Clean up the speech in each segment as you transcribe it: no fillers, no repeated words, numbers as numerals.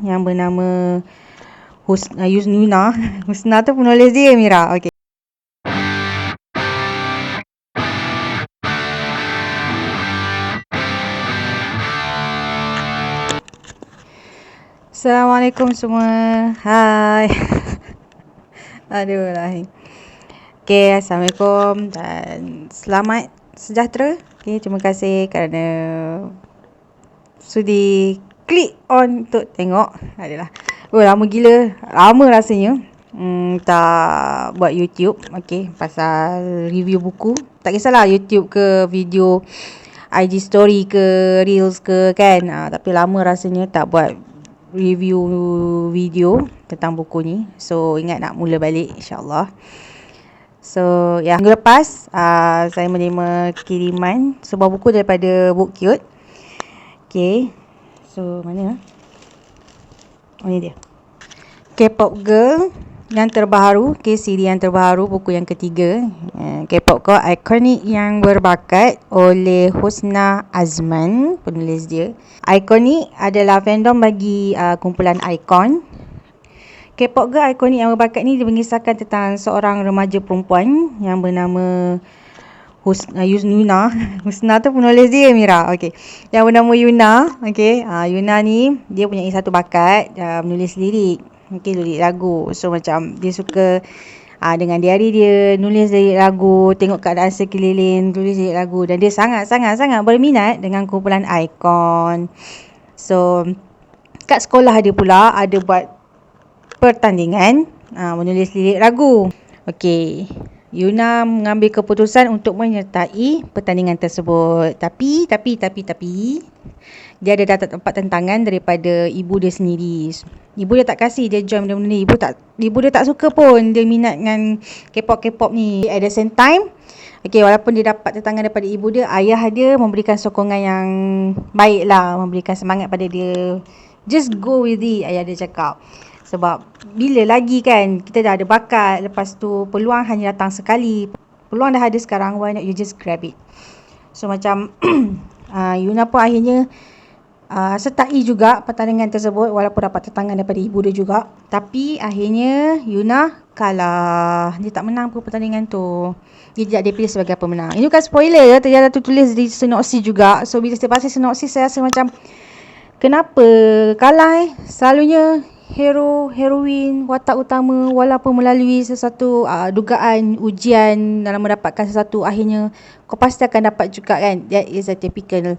yang bernama Yuna. Husna tu penulis dia, Mira. Okey. Assalamualaikum semua. Hai. Aduh lah. Okay, Assalamualaikum dan selamat sejahtera. Okay, terima kasih kerana sudi klik on untuk tengok. Adalah. Lama gila. Lama rasanya. Tak buat YouTube. Okay, pasal review buku. Tak kisahlah YouTube ke video IG story ke Reels ke kan. Tapi lama rasanya tak buat review video tentang buku ni. So ingat nak mula balik, insyaAllah. So minggu lepas saya menerima kiriman sebuah buku daripada Bookcute. Okay, so mana? Oh, ni dia, K-pop Girl yang terbaru. Okay, siri yang terbaru, buku yang ketiga. K-pop Girl Iconic yang berbakat oleh Husna Azman, penulis dia. Iconic adalah fandom bagi kumpulan Icon. K-pop Girl Iconic yang berbakat ni dia mengisahkan tentang seorang remaja perempuan yang bernama Yuna. Husna tu penulis dia, Mira. Okey. Yang bernama Yuna. Okey. Yuna ni dia punya satu bakat menulis lirik. Okey, lirik lagu. So macam dia suka dengan diari dia nulis lirik lagu, tengok keadaan sekeliling, tulis lirik lagu, dan dia sangat berminat dengan kumpulan Icon. So kat sekolah dia pula ada buat pertandingan menulis lirik lagu. Okey, Yuna mengambil keputusan untuk menyertai pertandingan tersebut. Tapi dia ada dapat tentangan daripada ibu dia sendiri. Ibu dia tak kasih dia join benda-benda ni. Ibu dia tak suka pun dia minat dengan K-pop ni. At the same time, walaupun dia dapat tentangan daripada ibu dia, ayah dia memberikan sokongan yang baik lah, memberikan semangat pada dia. Just go with it, ayah dia cakap. Sebab bila lagi kan kita dah ada bakat, lepas tu peluang hanya datang sekali. Peluang dah ada sekarang, why not you just grab it. So macam Yuna pun akhirnya sertai juga pertandingan tersebut, walaupun dapat tentangan daripada ibu dia juga. Tapi akhirnya Yuna kalah. Dia tak menang pun pertandingan tu. Dia tidak dipilih sebagai pemenang. Ini bukan spoiler ya, ternyata tulis di sinopsis juga. So bila saya baca sinopsis, saya rasa macam kenapa kalah selalunya hero, heroin, watak utama walaupun melalui sesuatu dugaan, ujian dalam mendapatkan sesuatu, akhirnya kau pasti akan dapat juga kan. That is a typical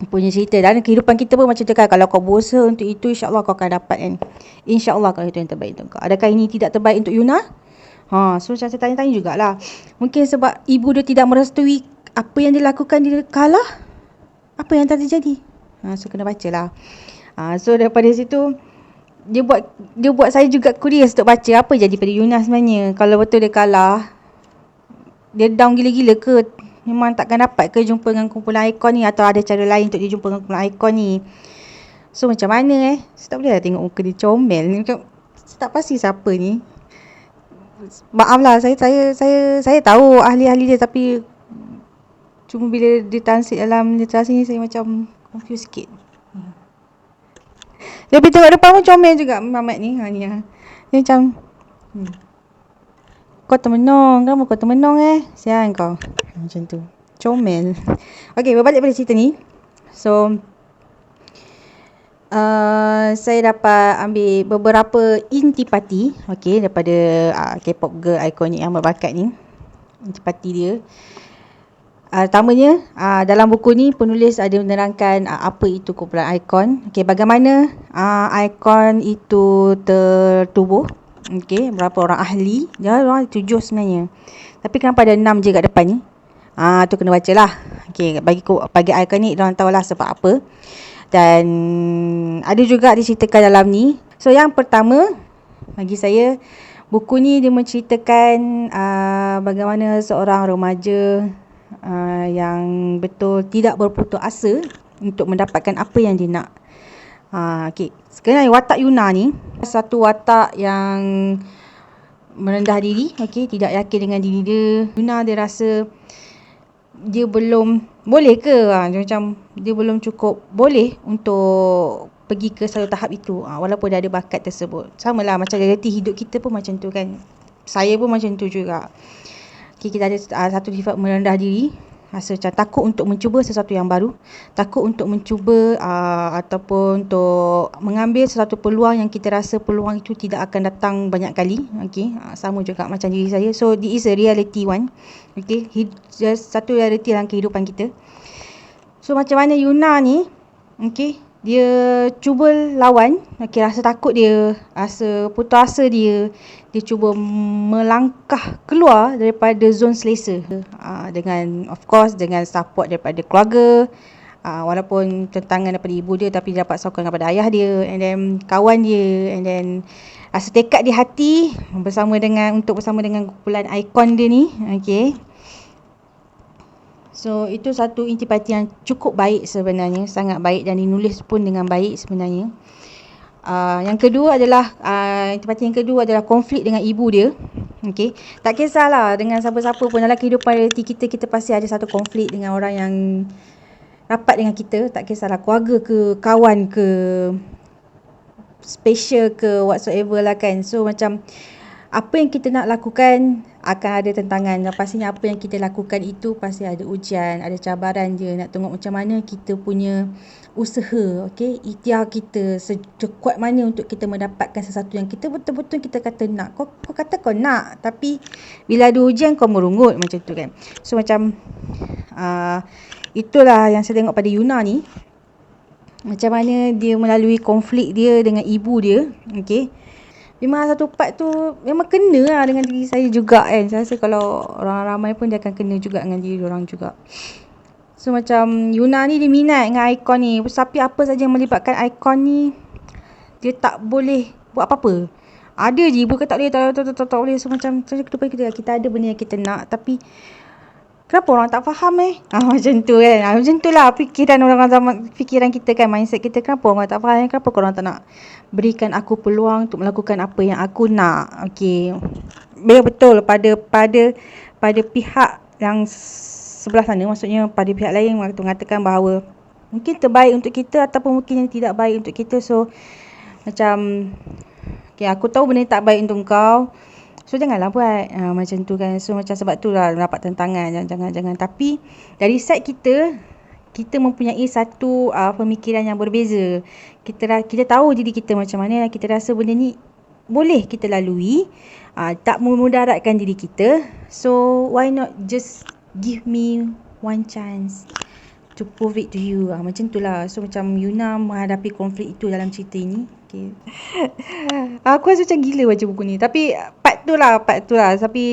punya cerita. Dan kehidupan kita pun macam tu kan. Kalau kau berusaha untuk itu, insyaAllah kau akan dapat kan. InsyaAllah kalau itu yang terbaik untuk kau. Adakah ini tidak terbaik untuk Yuna? So macam saya tanya-tanya jugalah. Mungkin sebab ibu dia tidak merestui apa yang dia lakukan, dia kalah. Apa yang terjadi? So kena baca lah. So daripada situ dia buat saya juga curious untuk baca apa jadi pada Yuna sebenarnya. Kalau betul dia kalah, dia down gila-gila ke? Memang takkan dapat ke jumpa dengan kumpulan Icon ni, atau ada cara lain untuk dia jumpa dengan kumpulan Icon ni? So macam mana saya tak boleh lah tengok muka dia comel ni. Saya tak pasti siapa ni. Maaf lah, saya tahu ahli-ahli dia, tapi cuma bila dia translate dalam literasi ni, saya macam confused sikit. Tapi tengok depan pun comel juga Mamat ni. Dia macam kau termenung, kamu kau termenung siang kau. Macam tu, comel. Okey, berbalik pada cerita ni. So saya dapat ambil beberapa intipati daripada K-pop Girl Iconic yang berbakat ni. Intipati dia, pertamanya, dalam buku ni penulis ada menerangkan apa itu kumpulan Icon. Bagaimana Icon itu tertubuh. Berapa orang ahli. Dia orang 7 sebenarnya, tapi kenapa ada 6 je kat depan ni? Tu kena baca lah. Bagi Iconic, diorang tahulah sebab apa. Dan ada juga diceritakan dalam ni. So yang pertama, bagi saya, buku ni dia menceritakan bagaimana seorang remaja yang betul tidak berputus asa untuk mendapatkan apa yang dia nak. Sekarang watak Yuna ni satu watak yang merendah diri, tidak yakin dengan diri dia. Yuna dia rasa dia belum boleh ke, dia macam dia belum cukup boleh untuk pergi ke satu tahap itu, walaupun dah ada bakat tersebut. Sama lah macam realiti hidup kita pun macam tu kan. Saya pun macam tu juga. Okay, kita ada satu sifat merendah diri, rasa macam takut untuk mencuba sesuatu yang baru, takut untuk mencuba ataupun untuk mengambil sesuatu peluang yang kita rasa peluang itu tidak akan datang banyak kali. Okay, sama juga macam diri saya. So this is a reality one. Okay, just satu reality dalam kehidupan kita. So macam mana Yuna ni, okay, dia cuba lawan, okay, rasa takut dia, rasa putus asa dia cuba melangkah keluar daripada zon selesa, dengan of course dengan support daripada keluarga, walaupun tentangan daripada ibu dia, tapi dia dapat sokongan daripada ayah dia, and then kawan dia, and then rasa tekad di hati bersama dengan kumpulan ikon dia ni. Okay, so itu satu intipati yang cukup baik sebenarnya, sangat baik, dan dinulis pun dengan baik sebenarnya. Yang kedua adalah intipati yang kedua adalah konflik dengan ibu dia. Okey, tak kisahlah dengan siapa-siapa pun dalam kehidupan realiti kita pasti ada satu konflik dengan orang yang rapat dengan kita, tak kisahlah keluarga ke, kawan ke, special ke, whatsoever lah kan. So macam apa yang kita nak lakukan akan ada tentangan, dan pastinya apa yang kita lakukan itu pasti ada ujian, ada cabaran je. Nak tengok macam mana kita punya usaha, okey, ikhtiar kita sekuat mana untuk kita mendapatkan sesuatu yang kita betul-betul kita kata nak. Kau kata kau nak, tapi bila ada ujian kau merungut, macam tu kan. So macam itulah yang saya tengok pada Yuna ni, macam mana dia melalui konflik dia dengan ibu dia. Okey, memang satu part tu memang kena lah dengan diri saya juga kan. Saya rasa kalau orang ramai pun dia akan kena juga dengan diri orang juga. So macam Yuna ni dia minat dengan ikon ni, tapi apa saja yang melibatkan ikon ni dia tak boleh buat apa-apa. Ada je ibu kata tak boleh. So macam kita ada benda yang kita nak, tapi kenapa orang tak faham macam tu kan. Macam tu lah fikiran orang zaman, fikiran kita kan, mindset kita. Kenapa orang tak faham, kenapa korang tak nak berikan aku peluang untuk melakukan apa yang aku nak. Okay, betul pada pihak yang sebelah sana, maksudnya pada pihak lain mengatakan bahawa mungkin terbaik untuk kita ataupun mungkin yang tidak baik untuk kita. So macam okay, aku tahu benda ni tak baik untuk kau, so janganlah buat macam tu kan. So macam sebab tu lah dapat tentangan, jangan. Tapi dari side kita mempunyai satu pemikiran yang berbeza. Kita tahu diri kita macam mana, kita rasa benda ni boleh kita lalui, tak memudaratkan diri kita. So why not just give me one chance to prove it to you. Macam tu lah. So macam Yuna menghadapi konflik itu dalam cerita ini. Okay. Aku rasa macam gila baca buku ni. Tapi part tu lah. Tapi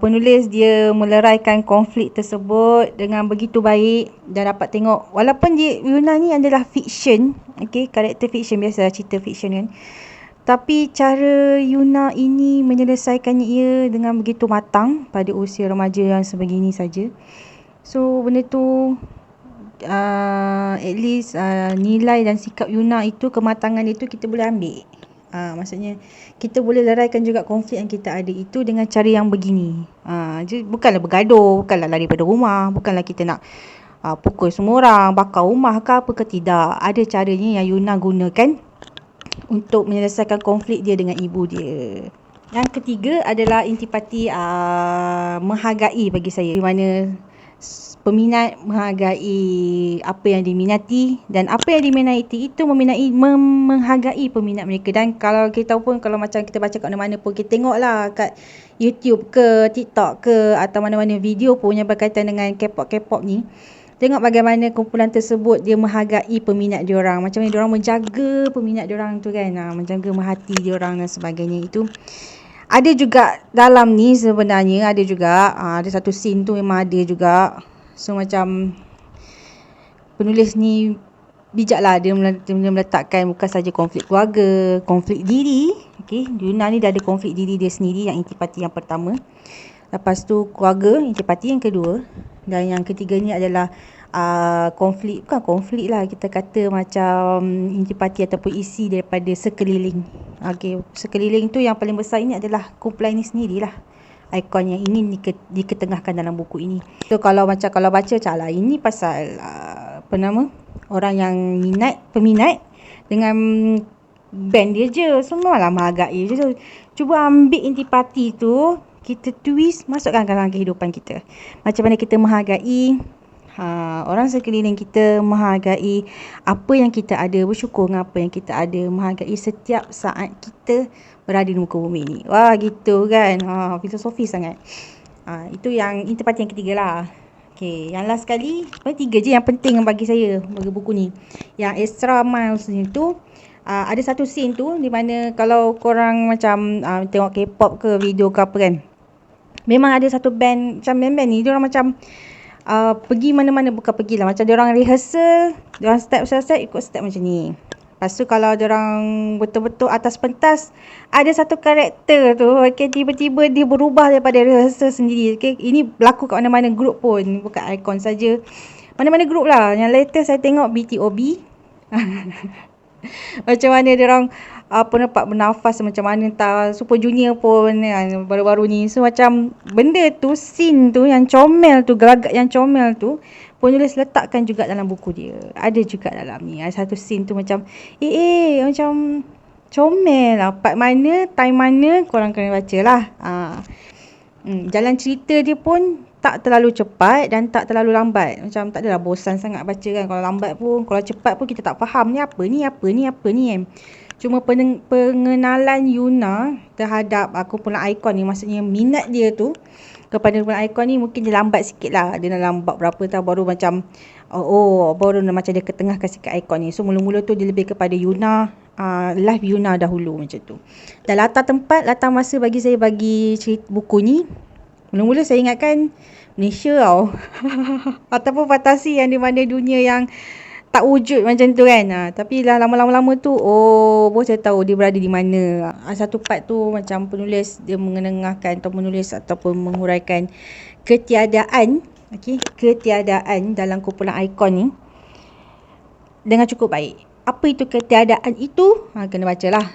penulis dia meleraikan konflik tersebut dengan begitu baik, dan dapat tengok walaupun Yuna ni adalah fiction, okay, karakter fiction, biasa cerita fiction kan, tapi cara Yuna ini menyelesaikannya ia dengan begitu matang pada usia remaja yang sebegini saja. So benda tu at least nilai dan sikap Yuna itu, kematangan itu kita boleh ambil. Maksudnya kita boleh leraikan juga konflik yang kita ada itu dengan cara yang begini. Bukanlah bergaduh, bukanlah lari pada rumah, bukanlah kita nak pukul semua orang, bakar rumah ke apa ke, tidak. Ada caranya yang Yuna gunakan untuk menyelesaikan konflik dia dengan ibu dia. Yang ketiga adalah intipati menghargai bagi saya, di mana peminat menghargai apa yang diminati, dan apa yang diminati itu menghargai peminat mereka. Dan kalau kita pun, kalau macam kita baca kat mana-mana pun, kita tengoklah kat YouTube ke TikTok ke atau mana-mana video pun yang berkaitan dengan K-pop ni, tengok bagaimana kumpulan tersebut dia menghargai peminat diorang, macam mana diorang menjaga peminat diorang tu kan, menjaga merhati diorang dan sebagainya. Itu ada juga dalam ni sebenarnya, ada juga ada satu scene tu memang ada juga. So macam penulis ni bijak lah, dia meletakkan bukan saja konflik keluarga, konflik diri. Okay, Yuna ni dah ada konflik diri dia sendiri, yang intipati yang pertama. Lepas tu keluarga, intipati yang kedua. Dan yang ketiga ni adalah konflik, bukan konflik lah, kita kata macam intipati ataupun isi daripada sekeliling. Okay, sekeliling tu yang paling besar ini adalah kumpulan ini sendirilah, ikon yang ingin diketengahkan dalam buku ini. So kalau baca, ini pasal orang yang peminat, dengan band dia je. Semualah menghargai je. So, cuba ambil intipati tu, kita twist, masukkan dalam kehidupan kita. Macam mana kita menghargai orang sekeliling kita, menghargai apa yang kita ada, bersyukur dengan apa yang kita ada, menghargai setiap saat kita berada di muka bumi ni. Wah, gitu kan. Filosofi sangat. Itu yang intipati yang ketiga lah. Okay, yang last sekali, tiga je yang penting bagi saya, bagi buku ni. Yang extra miles ni tu, ada satu scene tu di mana kalau korang macam tengok K-pop ke video ke apa kan, memang ada satu band, macam band-band ni diorang macam pergi mana-mana, bukan pergilah, macam diorang rehearsal, diorang step ikut step macam ni. Lepas tu kalau diorang betul-betul atas pentas, ada satu karakter tu, okay, tiba-tiba dia berubah daripada rehearsal sendiri. Okay, ini berlaku kat mana-mana group pun, bukan Icon saja, mana-mana group lah. Yang latest saya tengok BTOB. Macam mana diorang dapat bernafas, macam mana entah Super Junior pun kan, baru-baru ni. So macam benda tu, scene tu yang comel tu, gelagat yang comel tu, penulis letakkan juga dalam buku dia. Ada juga dalam ni. Ada satu scene tu macam macam comel lah. Part mana, time mana, korang kena baca lah. Jalan cerita dia pun tak terlalu cepat dan tak terlalu lambat. Macam tak adalah bosan sangat baca kan. Kalau lambat pun, kalau cepat pun kita tak faham ni apa ni kan. Cuma pengenalan Yuna terhadap kumpulan Icon ni, maksudnya minat dia tu kepada kumpulan Icon ni mungkin dia lambat sikit lah. Dia lambat berapa tahun baru macam baru macam dia ketengah kasih ke Icon ni. So mula-mula tu dia lebih kepada Yuna, live Yuna dahulu macam tu. Dan latar masa bagi saya bagi cerita buku ni, mula-mula saya ingatkan Malaysia tau. Ataupun fantasi yang di mana dunia yang tak wujud macam tu kan. Tapi lah lama-lama tu, baru saya tahu dia berada di mana. Satu part tu macam penulis dia mengenengahkan atau menulis ataupun menguraikan ketiadaan dalam kumpulan Icon ni dengan cukup baik. Apa itu ketiadaan itu? Kena baca lah.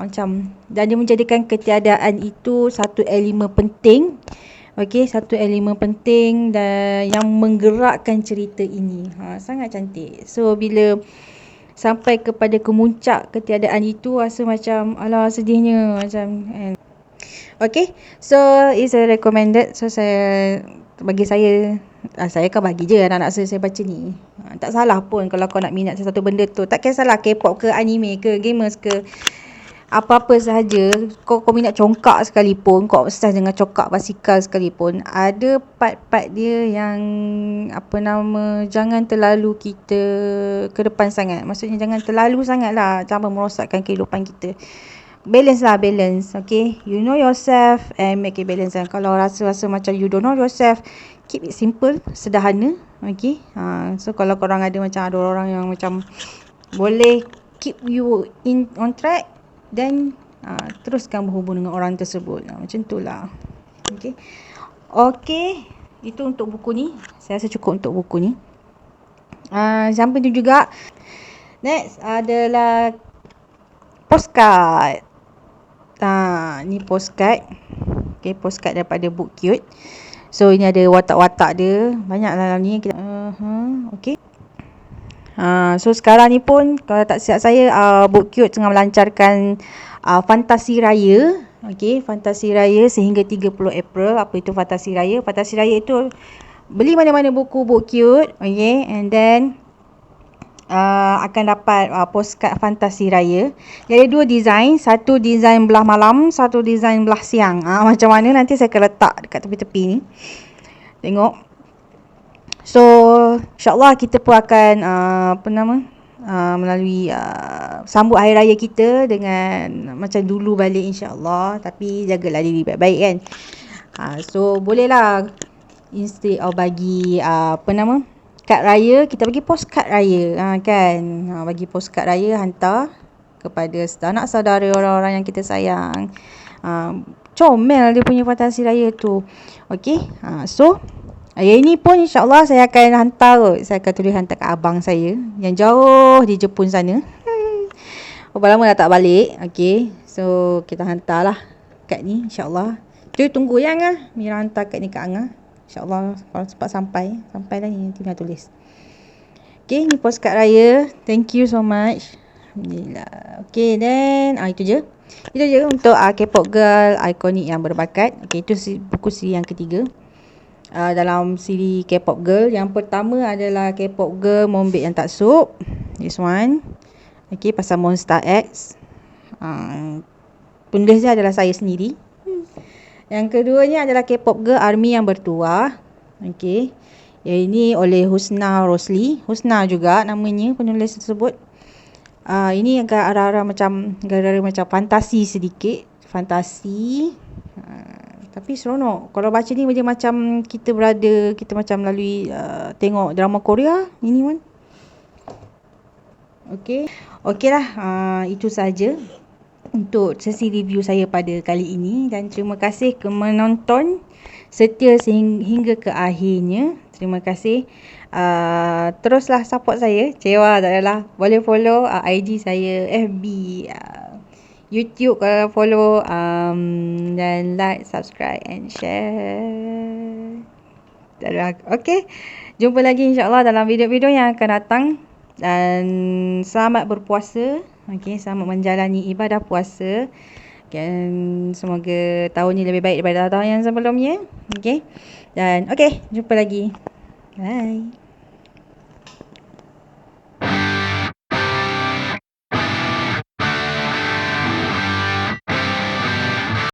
Macam, dan dia menjadikan ketiadaan itu satu elemen penting. Satu elemen penting dan yang menggerakkan cerita ini. Sangat cantik. So bila sampai kepada kemuncak ketiadaan itu, rasa macam alah sedihnya macam. So it's a recommended. So bagi saya kan bagi je anak-anak saya baca ni. Tak salah pun kalau kau nak minat sesuatu benda tu. Tak kisahlah K-pop ke, anime ke, gamers ke, apa-apa sahaja. Kau minat congkak sekalipun, kau obses dengan congkak basikal sekalipun, ada part-part dia yang jangan terlalu kita ke depan sangat. Maksudnya jangan terlalu sangat lah, jangan merosakkan kehidupan kita. Balance. Okay, you know yourself and make it balance. Kalau rasa macam you don't know yourself, keep it simple, sederhana. Okay, so kalau korang ada orang yang macam boleh keep you on track, dan teruskan berhubung dengan orang tersebut. Macam tu lah. Okay, itu untuk buku ni. Saya rasa cukup untuk buku ni. Sampai tu juga. Next adalah postcard. Ni postcard. Postcard daripada Book Cute. So ini ada watak-watak dia, banyak dalam ni. So sekarang ni pun, kalau tak silap saya, Book Cute tengah melancarkan Fantasi Raya. Fantasi Raya sehingga 30 April. Apa itu Fantasi Raya? Fantasi Raya itu beli mana-mana buku Book Cute, and then akan dapat postcard Fantasi Raya. Dia ada dua design, satu design belah malam, satu design belah siang. Macam mana nanti saya akan letak dekat tepi-tepi ni. Tengok. So insyaAllah kita pun akan melalui sambut hari raya kita dengan macam dulu balik, insyaAllah. Tapi jagalah diri baik-baik kan. So bolehlah, instead of bagi kad raya, kita bagi postcard raya kan. Bagi postcard raya, hantar kepada anak saudara, orang-orang yang kita sayang. Comel dia punya fantasi raya tu. So hari ni pun insyaAllah saya akan hantar. Saya akan tulis hantar kat abang saya yang jauh di Jepun sana. Berapa lama dah tak balik. So kita hantarlah kad ni, insyaAllah. Kita tunggu yang Mira hantar kad ni kat Angah. InsyaAllah kalau cepat sampai dah ni, nanti Mira tulis. Ni postcard raya. Thank you so much. Alhamdulillah. Okay, then itu je. Itu je untuk K-pop girl ikonik yang berbakat. Okay, itu buku siri yang ketiga. Dalam siri K-pop girl, yang pertama adalah K-pop girl Monbet yang tak sup. This one. Okay, pasal Monster X. Penulis dia adalah saya sendiri. Yang keduanya adalah K-pop girl Army yang bertuah. Okay. Yang ini oleh Husna Rosli. Husna juga namanya penulis tersebut. Ini agak arah-arah macam gara-gara macam fantasi sedikit. Fantasi. Tapi seronok. Kalau baca ni dia macam kita berada, kita macam melalui tengok drama Korea. Ini pun. Okay. Okay lah. Itu saja untuk sesi review saya pada kali ini. Dan terima kasih ke menonton setia hingga ke akhirnya. Terima kasih. Teruslah support saya. Cewa tak adalah. Boleh follow IG saya, FB, YouTube kalau follow, dan like, subscribe and share. Okay. Jumpa lagi insyaAllah dalam video-video yang akan datang. Dan selamat berpuasa. Okay, selamat menjalani ibadah puasa. Dan semoga tahun ni lebih baik daripada tahun yang sebelumnya. Okay. Dan okay, jumpa lagi. Bye.